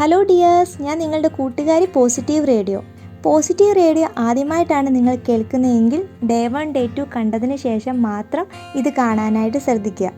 Hello dears, ഞാൻ നിങ്ങളുടെ കൂട്ടുകാരി പോസിറ്റീവ് റേഡിയോ ആദ്യമായിട്ടാണ് നിങ്ങൾ കേൾക്കുന്നതെങ്കിൽ ഡേ 1 ഡേ 2 കണ്ടതിന് ശേഷം മാത്രം ഇത് കാണാനായിട്ട് ശ്രദ്ധിക്കുക.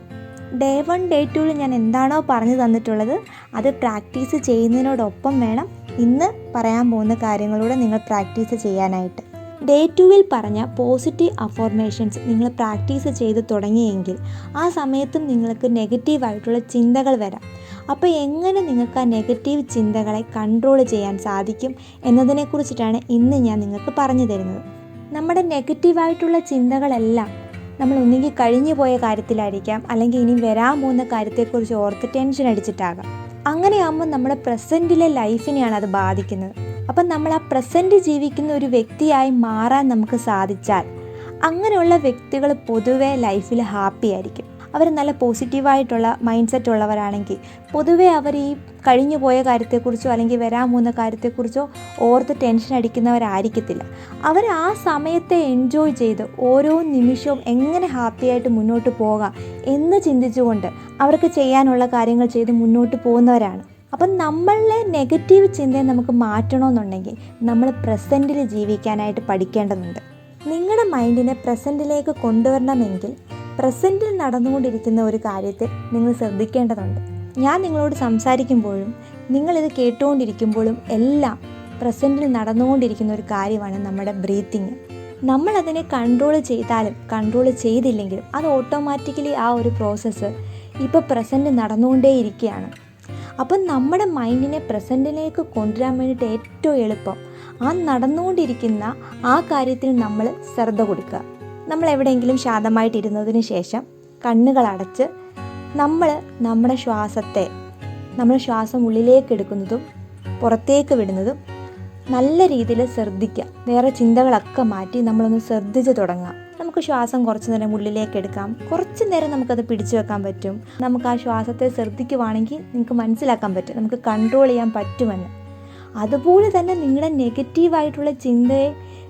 ഡേ 1 ഡേ 2 ഞാൻ എന്താണോ പറഞ്ഞു തന്നിട്ടുള്ളത് അത് പ്രാക്ടീസ് ചെയ്യുന്നതിനോടൊപ്പം വേണം ഇന്ന് പറയാൻ പോകുന്ന കാര്യങ്ങളൂടെ നിങ്ങൾ പ്രാക്ടീസ് ചെയ്യാനായിട്ട്. ഡേ 2 പറഞ്ഞ പോസിറ്റീവ് അഫോർമേഷൻസ് നിങ്ങൾ പ്രാക്ടീസ് ചെയ്ത് തുടങ്ങിയെങ്കിൽ ആ സമയത്തും നിങ്ങൾക്ക് നെഗറ്റീവായിട്ടുള്ള ചിന്തകൾ വരാം. അപ്പോൾ എങ്ങനെ നിങ്ങൾക്ക് ആ നെഗറ്റീവ് ചിന്തകളെ കൺട്രോൾ ചെയ്യാൻ സാധിക്കും എന്നതിനെക്കുറിച്ചിട്ടാണ് ഇന്ന് ഞാൻ നിങ്ങൾക്ക് പറഞ്ഞു തരുന്നത്. നമ്മുടെ നെഗറ്റീവായിട്ടുള്ള ചിന്തകളെല്ലാം നമ്മൾ ഒന്നുകിൽ കഴിഞ്ഞു പോയ കാര്യത്തിലായിരിക്കാം, അല്ലെങ്കിൽ ഇനി വരാൻ പോകുന്ന കാര്യത്തെക്കുറിച്ച് ഓർത്ത് ടെൻഷൻ അടിച്ചിട്ടാകാം. അങ്ങനെയാകുമ്പോൾ നമ്മുടെ പ്രസൻറ്റിലെ ലൈഫിനെയാണ് അത് ബാധിക്കുന്നത്. അപ്പം നമ്മൾ ആ പ്രസൻറ്റ് ജീവിക്കുന്ന ഒരു വ്യക്തിയായി മാറാൻ നമുക്ക് സാധിച്ചാൽ അങ്ങനെയുള്ള വ്യക്തികൾ പൊതുവെ ലൈഫിൽ ഹാപ്പി ആയിരിക്കും. അവർ നല്ല പോസിറ്റീവായിട്ടുള്ള മൈൻഡ് സെറ്റ് ഉള്ളവരാണെങ്കിൽ പൊതുവേ അവർ ഈ കഴിഞ്ഞു പോയ കാര്യത്തെക്കുറിച്ചോ അല്ലെങ്കിൽ വരാൻ പോകുന്ന കാര്യത്തെക്കുറിച്ചോ ഓർത്ത് ടെൻഷൻ അടിക്കുന്നവരായിരിക്കത്തില്ല. അവർ ആ സമയത്തെ എൻജോയ് ചെയ്ത് ഓരോ നിമിഷവും എങ്ങനെ ഹാപ്പിയായിട്ട് മുന്നോട്ട് പോകാം എന്ന് ചിന്തിച്ചുകൊണ്ട് അവർക്ക് ചെയ്യാനുള്ള കാര്യങ്ങൾ ചെയ്ത് മുന്നോട്ട് പോകുന്നവരാണ്. അപ്പം നമ്മളിലെ നെഗറ്റീവ് ചിന്തയെ നമുക്ക് മാറ്റണമെന്നുണ്ടെങ്കിൽ നമ്മൾ പ്രസൻറ്റിൽ ജീവിക്കാനായിട്ട് പഠിക്കേണ്ടതുണ്ട്. നിങ്ങളുടെ മൈൻഡിനെ പ്രസൻറ്റിലേക്ക് കൊണ്ടുവരണമെങ്കിൽ പ്രസൻറ്റിൽ നടന്നുകൊണ്ടിരിക്കുന്ന ഒരു കാര്യത്തെ നിങ്ങൾ ശ്രദ്ധിക്കേണ്ടതുണ്ട്. ഞാൻ നിങ്ങളോട് സംസാരിക്കുമ്പോഴും നിങ്ങളിത് കേട്ടുകൊണ്ടിരിക്കുമ്പോഴും എല്ലാം പ്രസൻറ്റിൽ നടന്നുകൊണ്ടിരിക്കുന്ന ഒരു കാര്യമാണ് നമ്മുടെ ബ്രീത്തിങ്. നമ്മളതിനെ കൺട്രോൾ ചെയ്താലും കൺട്രോൾ ചെയ്തില്ലെങ്കിലും അത് ഓട്ടോമാറ്റിക്കലി ആ ഒരു പ്രോസസ്സ് ഇപ്പോൾ പ്രസൻറ്റ് നടന്നുകൊണ്ടേയിരിക്കുകയാണ്. അപ്പം നമ്മുടെ മൈൻഡിനെ പ്രസൻറ്റിലേക്ക് കൊണ്ടുവരാൻ വേണ്ടിയിട്ട് ഏറ്റവും എളുപ്പം ആ നടന്നുകൊണ്ടിരിക്കുന്ന ആ കാര്യത്തിൽ നമ്മൾ ശ്രദ്ധ കൊടുക്കുക. നമ്മൾ എവിടെയെങ്കിലും ശാന്തമായിട്ടിരുന്നതിന് ശേഷം കണ്ണുകൾ അടച്ച് നമ്മുടെ ശ്വാസം ഉള്ളിലേക്ക് എടുക്കുന്നതും പുറത്തേക്ക് വിടുന്നതും നല്ല രീതിയിൽ ശ്രദ്ധിക്കുക. വേറെ ചിന്തകളൊക്കെ മാറ്റി നമ്മളൊന്ന് ശ്രദ്ധിച്ച് തുടങ്ങുക. നമുക്ക് ശ്വാസം കുറച്ച് നേരം ഉള്ളിലേക്ക് എടുക്കാം, കുറച്ച് നേരം നമുക്കത് പിടിച്ചു വെക്കാൻ പറ്റും. നമുക്ക് ആ ശ്വാസത്തെ ശ്രദ്ധിക്കുവാണെങ്കിൽ നിങ്ങൾക്ക് മനസ്സിലാക്കാൻ പറ്റും നമുക്ക് കൺട്രോൾ ചെയ്യാൻ പറ്റുമെന്ന്. അതുപോലെ തന്നെ നിങ്ങളുടെ നെഗറ്റീവായിട്ടുള്ള ചിന്തയെ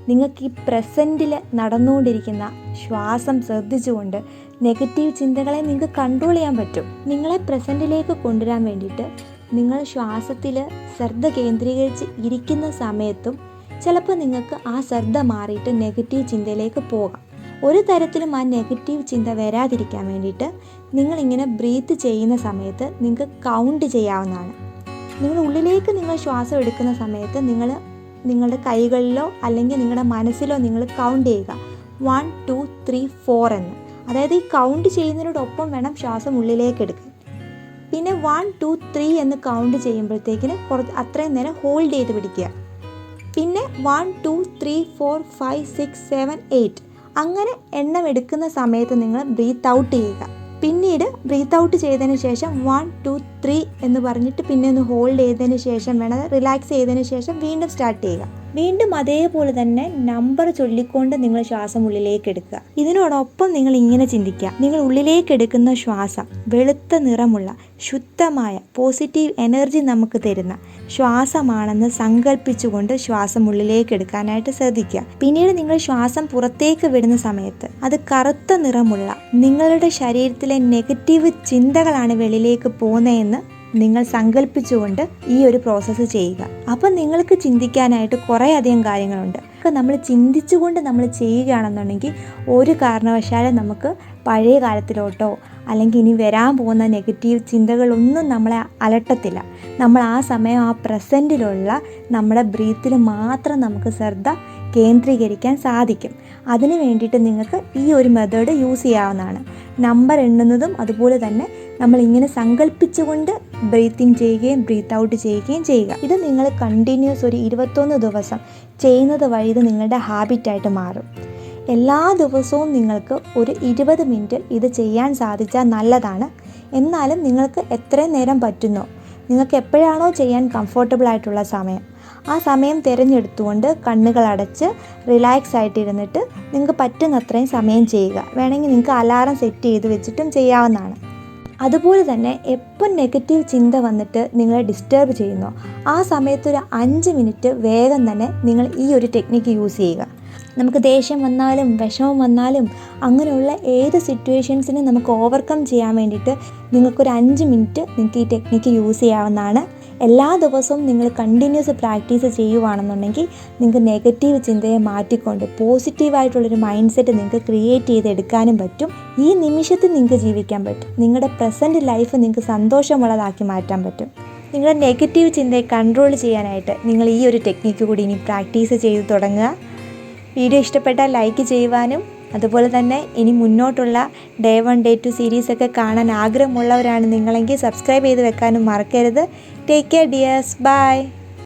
നിങ്ങൾക്ക് ഈ പ്രസൻറ്റിൽ നടന്നുകൊണ്ടിരിക്കുന്ന ശ്വാസം ശ്രദ്ധിച്ചുകൊണ്ട് നെഗറ്റീവ് ചിന്തകളെ നിങ്ങൾക്ക് കൺട്രോൾ ചെയ്യാൻ പറ്റും. നിങ്ങളെ പ്രസൻറ്റിലേക്ക് കൊണ്ടുവരാൻ വേണ്ടിയിട്ട് നിങ്ങൾ ശ്വാസത്തിൽ ശ്രദ്ധ കേന്ദ്രീകരിച്ച് ഇരിക്കുന്ന സമയത്തും ചിലപ്പോൾ നിങ്ങൾക്ക് ആ ശ്രദ്ധ മാറിയിട്ട് നെഗറ്റീവ് ചിന്തയിലേക്ക് പോകാം. ഒരു തരത്തിലും ആ നെഗറ്റീവ് ചിന്ത വരാതിരിക്കാൻ വേണ്ടിയിട്ട് നിങ്ങളിങ്ങനെ ബ്രീത്ത് ചെയ്യുന്ന സമയത്ത് നിങ്ങൾക്ക് കൗണ്ട് ചെയ്യാവുന്നതാണ്. നിങ്ങൾ ഉള്ളിലേക്ക് നിങ്ങൾ ശ്വാസം എടുക്കുന്ന സമയത്ത് നിങ്ങളുടെ കൈകളിലോ അല്ലെങ്കിൽ നിങ്ങളുടെ മനസ്സിലോ നിങ്ങൾ കൗണ്ട് ചെയ്യുക 1 2 3 4 എന്ന്. അതായത് ഈ കൗണ്ട് ചെയ്യുന്നതിനോടൊപ്പം വേണം ശ്വാസം ഉള്ളിലേക്ക് എടുക്കാൻ. പിന്നെ 1 2 3 എന്ന് കൗണ്ട് ചെയ്യുമ്പോഴത്തേക്കിന് അത്രയും നേരം ഹോൾഡ് ചെയ്ത് പിടിക്കുക. പിന്നെ 1 2 3 4 5 6 7 8 അങ്ങനെ എണ്ണം എടുക്കുന്ന സമയത്ത് നിങ്ങൾ ബ്രീത്ത് ഔട്ട് ചെയ്യുക. പിന്നീട് ബ്രീത്ത് ഔട്ട് ചെയ്തതിന് ശേഷം 1 2 3 എന്ന് പറഞ്ഞിട്ട് പിന്നെ ഒന്ന് ഹോൾഡ് ചെയ്തതിന് ശേഷം വേണം റിലാക്സ് ചെയ്തതിന് ശേഷം വീണ്ടും സ്റ്റാർട്ട് ചെയ്യുക. വീണ്ടും അതേപോലെ തന്നെ നമ്പർ ചൊല്ലിക്കൊണ്ട് നിങ്ങൾ ശ്വാസം ഉള്ളിലേക്ക് എടുക്കുക. ഇതിനോടൊപ്പം നിങ്ങൾ ഇങ്ങനെ ചിന്തിക്കുക, നിങ്ങൾ ഉള്ളിലേക്ക് എടുക്കുന്ന ശ്വാസം വെളുത്ത നിറമുള്ള ശുദ്ധമായ പോസിറ്റീവ് എനർജി നമുക്ക് തരുന്ന ശ്വാസമാണെന്ന് സങ്കല്പിച്ചുകൊണ്ട് ശ്വാസം ഉള്ളിലേക്ക് എടുക്കാനായിട്ട് ശ്രദ്ധിക്കുക. പിന്നീട് നിങ്ങൾ ശ്വാസം പുറത്തേക്ക് വിടുന്ന സമയത്ത് അത് കറുത്ത നിറമുള്ള നിങ്ങളുടെ ശരീരത്തിലെ നെഗറ്റീവ് ചിന്തകളാണ് വെളിയിലേക്ക് പോകുന്നതെന്ന് നിങ്ങൾ സങ്കല്പിച്ചുകൊണ്ട് ഈ ഒരു പ്രോസസ്സ് ചെയ്യുക. അപ്പം നിങ്ങൾക്ക് ചിന്തിക്കാനായിട്ട് കുറേ അധികം കാര്യങ്ങളുണ്ട്. നമ്മൾ ചിന്തിച്ചുകൊണ്ട് നമ്മൾ ചെയ്യുകയാണെന്നുണ്ടെങ്കിൽ ഒരു കാരണവശാലും നമുക്ക് പഴയ കാലത്തിലോട്ടോ അല്ലെങ്കിൽ ഇനി വരാൻ പോകുന്ന നെഗറ്റീവ് ചിന്തകളൊന്നും നമ്മളെ അലട്ടത്തില്ല. നമ്മൾ ആ സമയം ആ പ്രസൻറ്റിലുള്ള നമ്മുടെ ബ്രീത്തിൽ മാത്രം നമുക്ക് ശ്രദ്ധ കേന്ദ്രീകരിക്കാൻ സാധിക്കും. അതിന് വേണ്ടിയിട്ട് നിങ്ങൾക്ക് ഈ ഒരു മെത്തേഡ് യൂസ് ചെയ്യാവുന്നതാണ്. നമ്പർ എണ്ണുന്നതും അതുപോലെ തന്നെ നമ്മളിങ്ങനെ സങ്കല്പിച്ചുകൊണ്ട് ബ്രീത്തിങ് ചെയ്യുകയും ബ്രീത്ത് ഔട്ട് ചെയ്യുകയും ചെയ്യുക. ഇത് നിങ്ങൾ കണ്ടിന്യൂസ് ഒരു 21 ദിവസം ചെയ്യുന്നത് വഴി ഇത് നിങ്ങളുടെ ഹാബിറ്റായിട്ട് മാറും. എല്ലാ ദിവസവും നിങ്ങൾക്ക് ഒരു 20 മിനിറ്റ് ഇത് ചെയ്യാൻ സാധിച്ചാൽ നല്ലതാണ്. എന്നാലും നിങ്ങൾക്ക് എത്രയും നേരം പറ്റുന്നോ, നിങ്ങൾക്ക് എപ്പോഴാണോ ചെയ്യാൻ കംഫർട്ടബിൾ ആയിട്ടുള്ള സമയം ആ സമയം തിരഞ്ഞെടുത്തുകൊണ്ട് കണ്ണുകൾ അടച്ച് റിലാക്സ് ആയിട്ടിരുന്നിട്ട് നിങ്ങൾക്ക് പറ്റുന്നത്രയും സമയം ചെയ്യുക. വേണമെങ്കിൽ നിങ്ങൾക്ക് അലാറം സെറ്റ് ചെയ്ത് വെച്ചിട്ടും ചെയ്യാവുന്നതാണ്. അതുപോലെ തന്നെ എപ്പം നെഗറ്റീവ് ചിന്ത വന്നിട്ട് നിങ്ങളെ ഡിസ്റ്റർബ് ചെയ്യുന്നോ ആ സമയത്തൊരു 5 മിനിറ്റ് വേഗം തന്നെ നിങ്ങൾ ഈ ഒരു ടെക്നിക്ക് യൂസ് ചെയ്യുക. നമുക്ക് ദേഷ്യം വന്നാലും വിഷമം വന്നാലും അങ്ങനെയുള്ള ഏത് സിറ്റുവേഷൻസിനെ നമുക്ക് ഓവർകം ചെയ്യാൻ വേണ്ടിയിട്ട് നിങ്ങൾക്കൊരു 5 മിനിറ്റ് നിങ്ങൾക്ക് ഈ ടെക്നിക്ക് യൂസ് ചെയ്യാവുന്നതാണ്. എല്ലാ ദിവസവും നിങ്ങൾ കണ്ടിന്യൂസ് പ്രാക്ടീസ് ചെയ്യുവാണെന്നുണ്ടെങ്കിൽ നിങ്ങൾക്ക് നെഗറ്റീവ് ചിന്തയെ മാറ്റിക്കൊണ്ട് പോസിറ്റീവായിട്ടുള്ളൊരു മൈൻഡ് സെറ്റ് നിങ്ങൾക്ക് ക്രിയേറ്റ് ചെയ്തെടുക്കാനും പറ്റും. ഈ നിമിഷത്തിൽ നിങ്ങൾക്ക് ജീവിക്കാൻ പറ്റും. നിങ്ങളുടെ പ്രസൻറ്റ് ലൈഫ് നിങ്ങൾക്ക് സന്തോഷമുള്ളതാക്കി മാറ്റാൻ പറ്റും. നിങ്ങളുടെ നെഗറ്റീവ് ചിന്തയെ കൺട്രോൾ ചെയ്യാനായിട്ട് നിങ്ങൾ ഈ ഒരു ടെക്നിക്ക് കൂടി ഇനി പ്രാക്ടീസ് ചെയ്ത് തുടങ്ങുക. വീഡിയോ ഇഷ്ടപ്പെട്ടാൽ ലൈക്ക് ചെയ്യുവാനും അതുപോലെ തന്നെ ഇനി മുന്നോട്ടുള്ള ഡേ 1 ഡേ 2 സീരീസൊക്കെ കാണാൻ ആഗ്രഹമുള്ളവരാണ് നിങ്ങളെങ്കിൽ സബ്സ്ക്രൈബ് ചെയ്ത് വെക്കാനും മറക്കരുത്. Take care dears. ബൈ.